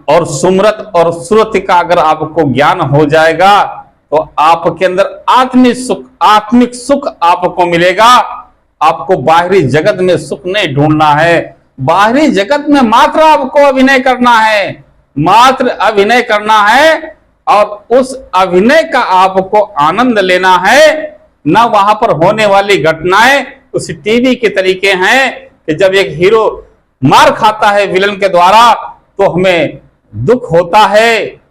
और सुमरत और सुरति का अगर आपको ज्ञान हो जाएगा तो आपके अंदर आत्मिक सुख आपको मिलेगा। आपको बाहरी जगत में सुख नहीं ढूंढना है, बाहरी जगत में मात्र आपको अभिनय करना है, मात्र अभिनय करना है, और उस अभिनय का आपको आनंद लेना है। ना वहां पर होने वाली घटनाएं उस टीवी के तरीके हैं कि जब एक हीरो मार खाता है विलन के द्वारा तो हमें दुख होता है,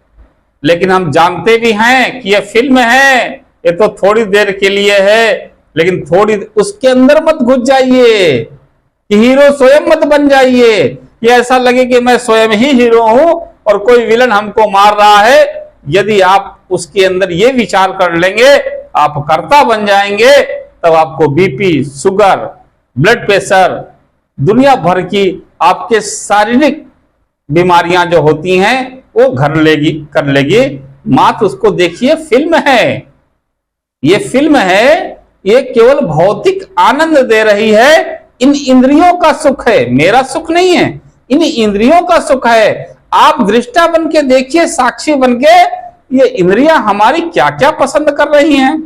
लेकिन हम जानते भी हैं कि यह फिल्म है, ये तो थोड़ी देर के लिए है, लेकिन थोड़ी उसके अंदर मत घुस जाइए कि हीरो स्वयं मत बन जाइए कि ऐसा लगे कि मैं स्वयं ही हीरो हूं और कोई विलन हमको मार रहा है। यदि आप उसके अंदर ये विचार कर लेंगे, आप कर्ता बन जाएंगे, तब आपको बीपी, शुगर, ब्लड प्रेशर, दुनिया भर की आपके शारीरिक बीमारियां जो होती हैं वो कर लेगी। मात्र उसको देखिए, फिल्म है, ये फिल्म है, ये केवल भौतिक आनंद दे रही है। इन इंद्रियों का सुख है, मेरा सुख नहीं है, इन इंद्रियों का सुख है। आप दृष्टा बन के देखिए, साक्षी बन के, ये इंद्रियां हमारी क्या क्या पसंद कर रही हैं।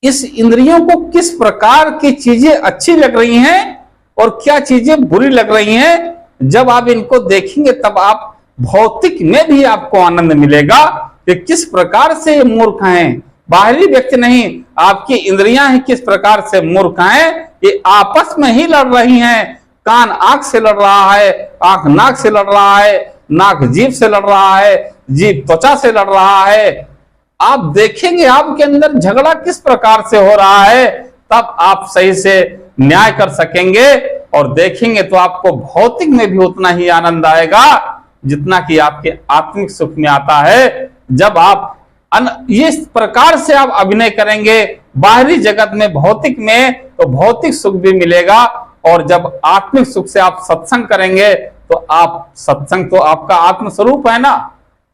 इस इंद्रियों को किस प्रकार की चीजें अच्छी लग रही हैं और क्या चीजें बुरी लग रही हैं। जब आप इनको देखेंगे तब आप भौतिक में भी आपको आनंद मिलेगा कि किस प्रकार से ये मूर्ख हैं, बाहरी व्यक्ति नहीं, आपकी इंद्रियां ही किस प्रकार से मूर्ख हैं। ये आपस में ही लड़ रही हैं। कान आंख से लड़ रहा है, आंख नाक से लड़ रहा है, नाक जीभ से लड़ रहा है, जीभ त्वचा से लड़ रहा है। आप देखेंगे आपके अंदर झगड़ा किस प्रकार से हो रहा है, तब आप सही से न्याय कर सकेंगे और देखेंगे तो आपको भौतिक में भी उतना ही आनंद आएगा जितना कि आपके आत्मिक सुख में आता है। जब आप इस प्रकार से आप अभिनय करेंगे बाहरी जगत में, भौतिक में, तो भौतिक सुख भी मिलेगा। और जब आत्मिक सुख से आप सत्संग करेंगे तो आप सत्संग तो आपका आत्म स्वरूप है ना,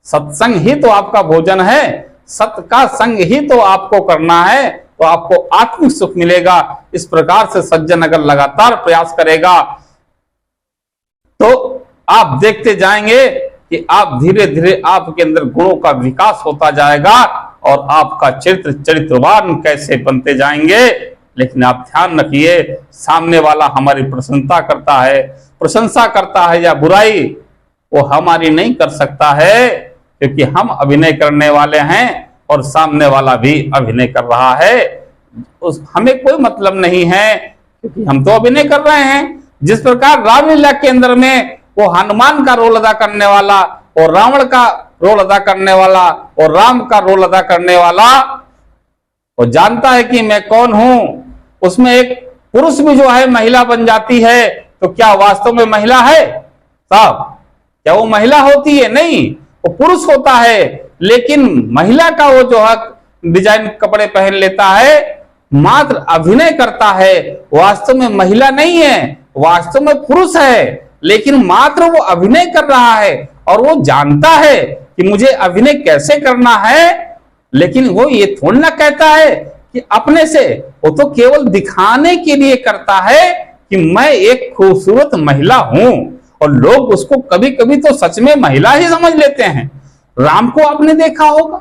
सत्संग ही तो आपका भोजन है, सत्य का संग ही तो आपको करना है, तो आपको आत्मिक सुख मिलेगा। इस प्रकार से सज्जन अगर लगातार प्रयास करेगा तो आप देखते जाएंगे कि आप धीरे धीरे आपके अंदर गुणों का विकास होता जाएगा और आपका चरित्रवान कैसे बनते जाएंगे। लेकिन आप ध्यान रखिए, सामने वाला हमारी प्रशंसा करता है या बुराई, वो हमारी नहीं कर सकता है, क्योंकि हम अभिनय करने वाले हैं और सामने वाला भी अभिनय कर रहा है। हमें कोई मतलब नहीं है, क्योंकि हम तो अभिनय कर रहे हैं। जिस प्रकार रामलीला के अंदर में वो हनुमान का रोल अदा करने वाला और रावण का रोल अदा करने वाला और राम का रोल अदा करने वाला, वो जानता है कि मैं कौन हूं। उसमें एक पुरुष भी जो है महिला बन जाती है, तो क्या वास्तव में महिला है साहब? क्या वो महिला होती है? नहीं, वो पुरुष होता है। लेकिन महिला का वो जो है डिजाइन कपड़े पहन लेता है, मात्र अभिनय करता है, वास्तव में महिला नहीं है, वास्तव में पुरुष है, लेकिन मात्र वो अभिनय कर रहा है और वो जानता है कि मुझे अभिनय कैसे करना है। लेकिन वो ये थोड़ा ना कहता है कि अपने से, वो तो केवल दिखाने के लिए करता है कि मैं एक खूबसूरत महिला हूं, और लोग उसको कभी कभी तो सच में महिला ही समझ लेते हैं। राम को आपने देखा होगा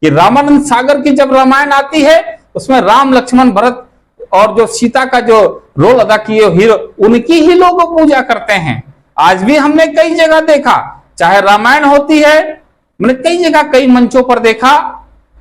कि रामानंद सागर की जब रामायण आती है, उसमें राम लक्ष्मण भरत और जो सीता का जो रोल अदा किए हीरो, उनकी ही लोग पूजा करते हैं। आज भी हमने कई जगह देखा, चाहे रामायण होती है, मैंने कई जगह कई मंचों पर देखा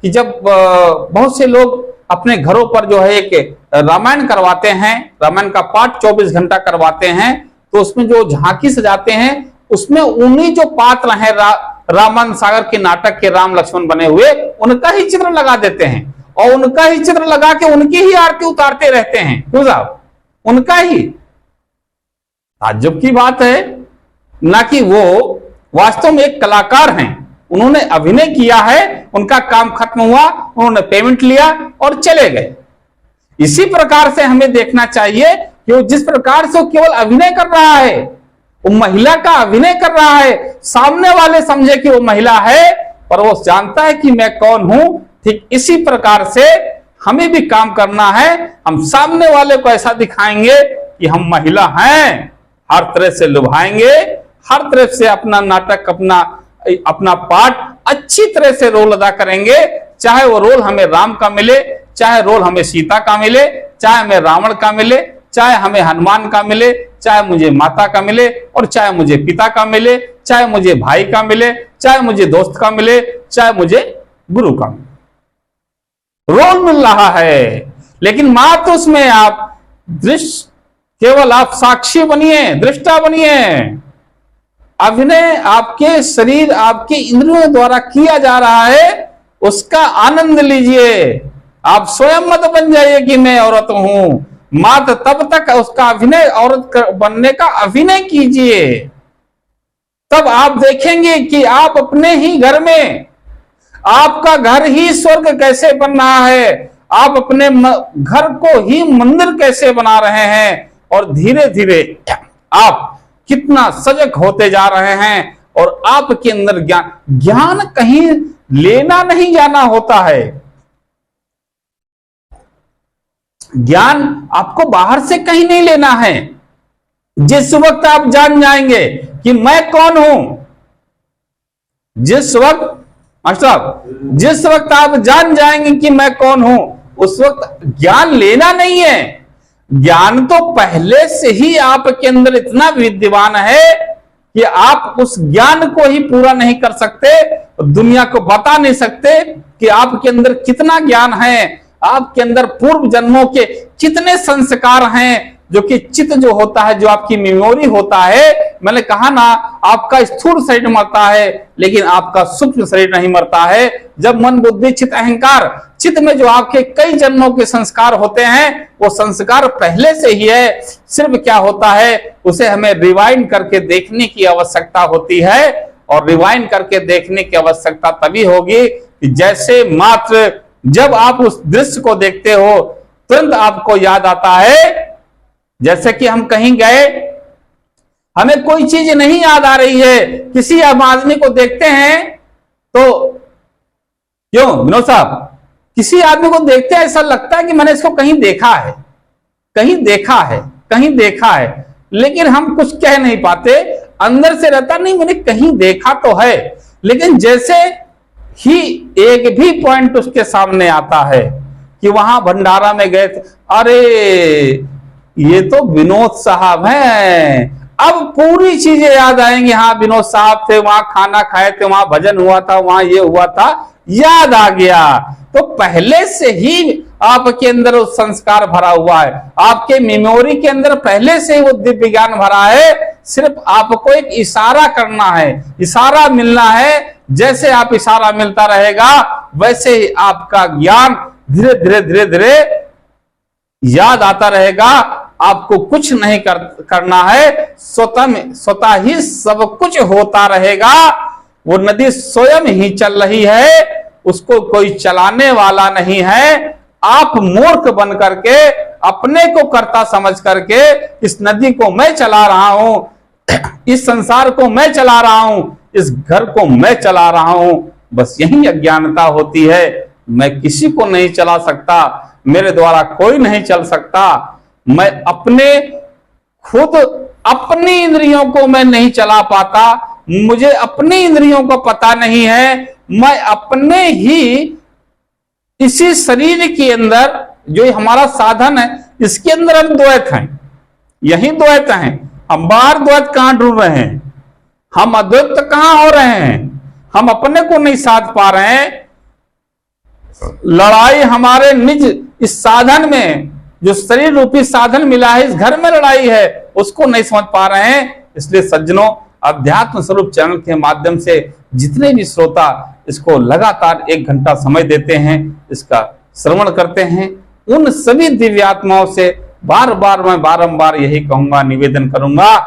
कि जब बहुत से लोग अपने घरों पर जो है एक रामायण करवाते हैं, रामायण का पाठ 24 घंटा करवाते हैं, तो उसमें जो झांकी सजाते हैं उसमें उन्हीं जो पात्र हैं रामानंद सागर के नाटक के राम लक्ष्मण बने हुए, उनका ही चित्र लगा देते हैं और उनका ही चित्र लगा के उनकी ही आरती उतारते रहते हैं। क्यों साहब? उनका ही। ताज्जुब की बात है ना कि वो वास्तव में एक कलाकार हैं, उन्होंने अभिनय किया है, उनका काम खत्म हुआ, उन्होंने पेमेंट लिया और चले गए। इसी प्रकार से हमें देखना चाहिए कि वो जिस प्रकार से वो केवल अभिनय कर रहा है, वो महिला का अभिनय कर रहा है, सामने वाले समझे कि वो महिला है, पर वो जानता है कि मैं कौन हूं। ठीक इसी प्रकार से हमें भी काम करना है। हम सामने वाले को ऐसा दिखाएंगे कि हम महिला हैं, हर तरह से लुभाएंगे, हर तरह से अपना नाटक, अपना पाठ अच्छी तरह से रोल अदा करेंगे। चाहे वो रोल हमें राम का मिले, चाहे रोल हमें सीता का मिले, चाहे हमें रावण का मिले, चाहे हमें हनुमान का मिले, चाहे मुझे माता का मिले और चाहे मुझे पिता का मिले, चाहे मुझे भाई का मिले, चाहे मुझे दोस्त का मिले, चाहे मुझे गुरु का मिले, रोल मिल रहा है। लेकिन मात्र उसमें आप केवल आप साक्षी बनिए, दृष्टा बनिए। अभिनय आपके शरीर, आपके इंद्रियों द्वारा किया जा रहा है, उसका आनंद लीजिए। आप स्वयं मत बन जाइए कि मैं औरत हूं, मात्र तब तक उसका अभिनय, औरत बनने का अभिनय कीजिए। तब आप देखेंगे कि आप अपने ही घर में, आपका घर ही स्वर्ग कैसे बन रहा है, आप अपने घर को ही मंदिर कैसे बना रहे हैं, और धीरे धीरे आप कितना सजग होते जा रहे हैं। और आपके अंदर ज्ञान कहीं लेना नहीं जाना होता है। ज्ञान आपको बाहर से कहीं नहीं लेना है। जिस वक्त आप जान जाएंगे कि मैं कौन हूं, जिस वक्त मास्टर साहब, जिस वक्त आप जान जाएंगे कि मैं कौन हूं, उस वक्त ज्ञान लेना नहीं है, ज्ञान तो पहले से ही आपके अंदर इतना विद्यमान है कि आप उस ज्ञान को ही पूरा नहीं कर सकते, दुनिया को बता नहीं सकते कि आपके अंदर कितना ज्ञान है, आपके अंदर पूर्व जन्मों के कितने संस्कार हैं, जो कि चित्त जो होता है, जो आपकी मेमोरी होता है। मैंने कहा ना, आपका स्थूल शरीर मरता है लेकिन आपका सूक्ष्म शरीर नहीं मरता है। जब मन बुद्धि चित्त अहंकार, चित्त में जो आपके कई जन्मों के संस्कार होते हैं, वो संस्कार पहले से ही है, सिर्फ क्या होता है, उसे हमें रिवाइंड करके देखने की आवश्यकता होती है। और रिवाइंड करके देखने की आवश्यकता तभी होगी कि जैसे मात्र जब आप उस दृश्य को देखते हो तुरंत आपको याद आता है। जैसे कि हम कहीं गए, हमें कोई चीज नहीं याद आ रही है, किसी आदमी को देखते हैं तो, क्यों विनोद साहब, किसी आदमी को देखते हैं ऐसा लगता है कि मैंने इसको कहीं देखा है, कहीं देखा है, कहीं देखा है, लेकिन हम कुछ कह नहीं पाते, अंदर से रहता नहीं मैंने कहीं देखा तो है। लेकिन जैसे ही एक भी पॉइंट उसके सामने आता है कि वहां भंडारा में गए थे, अरे ये तो विनोद साहब हैं, अब पूरी चीजें याद आएंगी। हाँ विनोद साहब थे, वहां खाना खाए थे, वहां भजन हुआ था, वहां ये हुआ था, याद आ गया। तो पहले से ही आपके अंदर वो संस्कार भरा हुआ है, आपके मेमोरी के अंदर पहले से ही वो दिव्य ज्ञान भरा है। सिर्फ आपको एक इशारा करना है, इशारा मिलना है। जैसे आप इशारा मिलता रहेगा वैसे ही आपका ज्ञान धीरे धीरे धीरे धीरे याद आता रहेगा। आपको कुछ नहीं करना है, स्वतः ही सब कुछ होता रहेगा। वो नदी स्वयं ही चल रही है, उसको कोई चलाने वाला नहीं है। आप मूर्ख बन करके, अपने को कर्ता समझ करके, इस नदी को मैं चला रहा हूं, इस संसार को मैं चला रहा हूं, इस घर को मैं चला रहा हूं, बस यही अज्ञानता होती है। मैं किसी को नहीं चला सकता, मेरे द्वारा कोई नहीं चल सकता। मैं अपने खुद अपनी इंद्रियों को मैं नहीं चला पाता, मुझे अपनी इंद्रियों को पता नहीं है। मैं अपने ही इसी शरीर के अंदर जो हमारा साधन है, इसके अंदर हम द्वैत हैं, यही द्वैत हैं। हम बाहर द्वैत कहां ढूंढ रहे हैं, हम अद्वैत कहां हो रहे हैं, हम अपने को नहीं साध पा रहे हैं। लड़ाई हमारे निज इस साधन में, जो शरीर रूपी साधन मिला है, इस घर में लड़ाई है, उसको नहीं समझ पा रहे हैं। इसलिए सज्जनों, अध्यात्म स्वरूप चैनल के माध्यम से जितने भी श्रोता इसको लगातार 1 घंटा समय देते हैं, इसका श्रवण करते हैं, उन सभी दिव्यात्माओं से बार बार मैं बारंबार यही कहूंगा, निवेदन करूंगा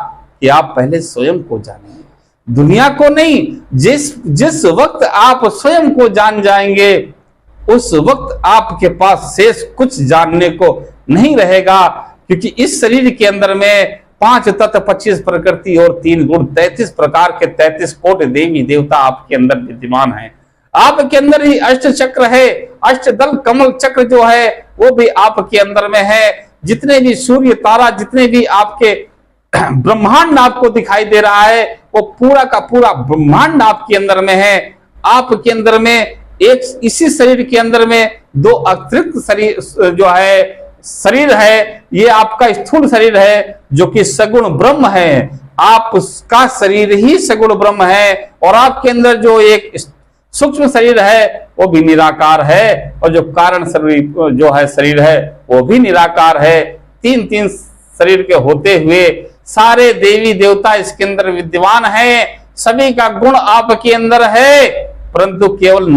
कि आप पहले स्वयं को जानिए, दुनिया को नहीं। जिस वक्त आप स्वयं को जान जाएंगे, उस वक्त आपके पास शेष कुछ जानने को नहीं रहेगा। क्योंकि इस शरीर के अंदर में 5 तत्व, 25 प्रकृति और 3 गुण, 33 प्रकार के 33 कोटि देवी देवता आपके अंदर विद्यमान हैं। आपके अंदर ही अष्ट चक्र है, अष्टदल कमल चक्र जो है वो भी आपके अंदर में है। जितने भी सूर्य तारा, जितने भी आपके ब्रह्मांड आपको दिखाई दे रहा है, वो पूरा का पूरा ब्रह्मांड आपके अंदर में है। आपके अंदर में एक इसी शरीर के अंदर में 2 अतिरिक्त शरीर जो है शरीर है, ये आपका स्थूल शरीर है जो कि सगुण ब्रह्म है। आपका शरीर ही सगुण ब्रह्म है, और आपके अंदर जो एक सूक्ष्म शरीर है वो भी निराकार है, और जो कारण शरीर जो है शरीर है वो भी निराकार है। 3 शरीर के होते हुए सारे देवी देवता इसके अंदर विद्यमान है, सभी का गुण आपके अंदर है, परंतु केवल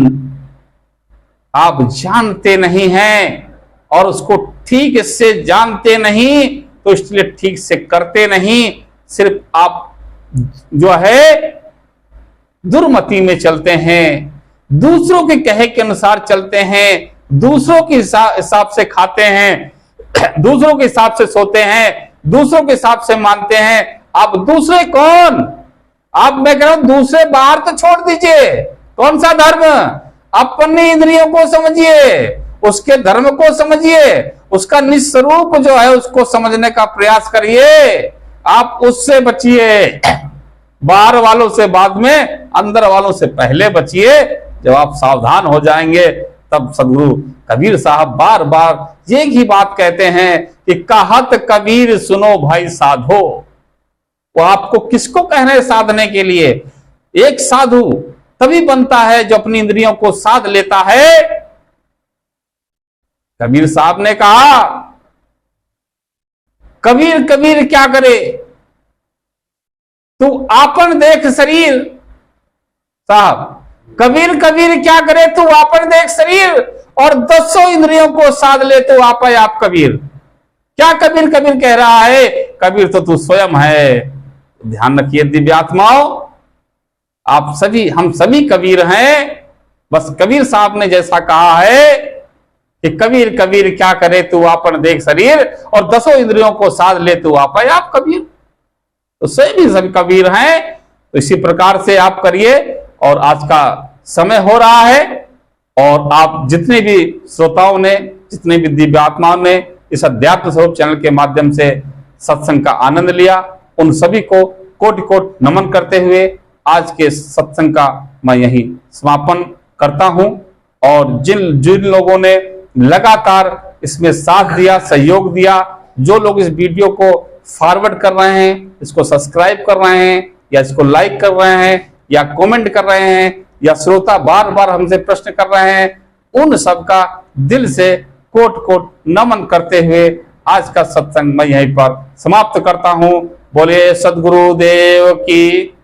आप जानते नहीं हैं और उसको ठीक से जानते नहीं, तो इसलिए ठीक से करते नहीं। सिर्फ आप जो है दुर्मति में चलते हैं, दूसरों के कहे के अनुसार चलते हैं, दूसरों के हिसाब से खाते हैं, दूसरों के हिसाब से सोते हैं, दूसरों के हिसाब से मानते हैं। आप दूसरे कौन? आप, मैं कह रहा हूं दूसरे बाहर तो छोड़ दीजिए, कौन सा धर्म? अपनी इंद्रियों को समझिए, उसके धर्म को समझिए, उसका निस्वरूप जो है उसको समझने का प्रयास करिए। आप उससे बचिए, बाहर वालों से बाद में, अंदर वालों से पहले बचिए। जब आप सावधान हो जाएंगे तब सदगुरु कबीर साहब बार बार एक ही बात कहते हैं कि कहत कबीर सुनो भाई साधो। वो आपको किसको कह रहे हैं साधने के लिए? एक साधु तभी बनता है जो अपनी इंद्रियों को साध लेता है। कबीर साहब ने कहा, कबीर कबीर क्या करे तू आपन देख शरीर। साहब, कबीर कबीर क्या करे तू आपन देख शरीर, और 10 इंद्रियों को साध ले तो आप कबीर। क्या कबीर कबीर कह रहा है? कबीर तो तू स्वयं है। ध्यान रखिए दिव्यात्माओं, आप सभी, हम सभी कबीर हैं। बस कबीर साहब ने जैसा कहा है कि कबीर कबीर क्या करे तू आपन देख शरीर, और 10 इंद्रियों को साध ले तू आप कबीर। तो स्वयं भी सभी कबीर हैं। तो इसी प्रकार से आप करिए। और आज का समय हो रहा है, और आप जितने भी श्रोताओं ने, जितने भी दिव्यात्माओं ने इस अध्यात्म स्वरूप चैनल के माध्यम से सत्संग का आनंद लिया, उन सभी को कोटि कोटि नमन करते हुए आज के सत्संग का मैं यही समापन करता हूं। और जिन जिन लोगों ने लगातार इसमें साथ दिया, सहयोग दिया, जो लोग इस वीडियो को फॉरवर्ड कर रहे हैं, इसको सब्सक्राइब कर रहे हैं, या इसको लाइक कर रहे हैं, या कमेंट कर रहे हैं, या श्रोता बार बार हमसे प्रश्न कर रहे हैं, उन सबका दिल से कोट कोट नमन करते हुए आज का सत्संग मैं यहीं पर समाप्त करता हूं। बोले सद्गुरुदेव की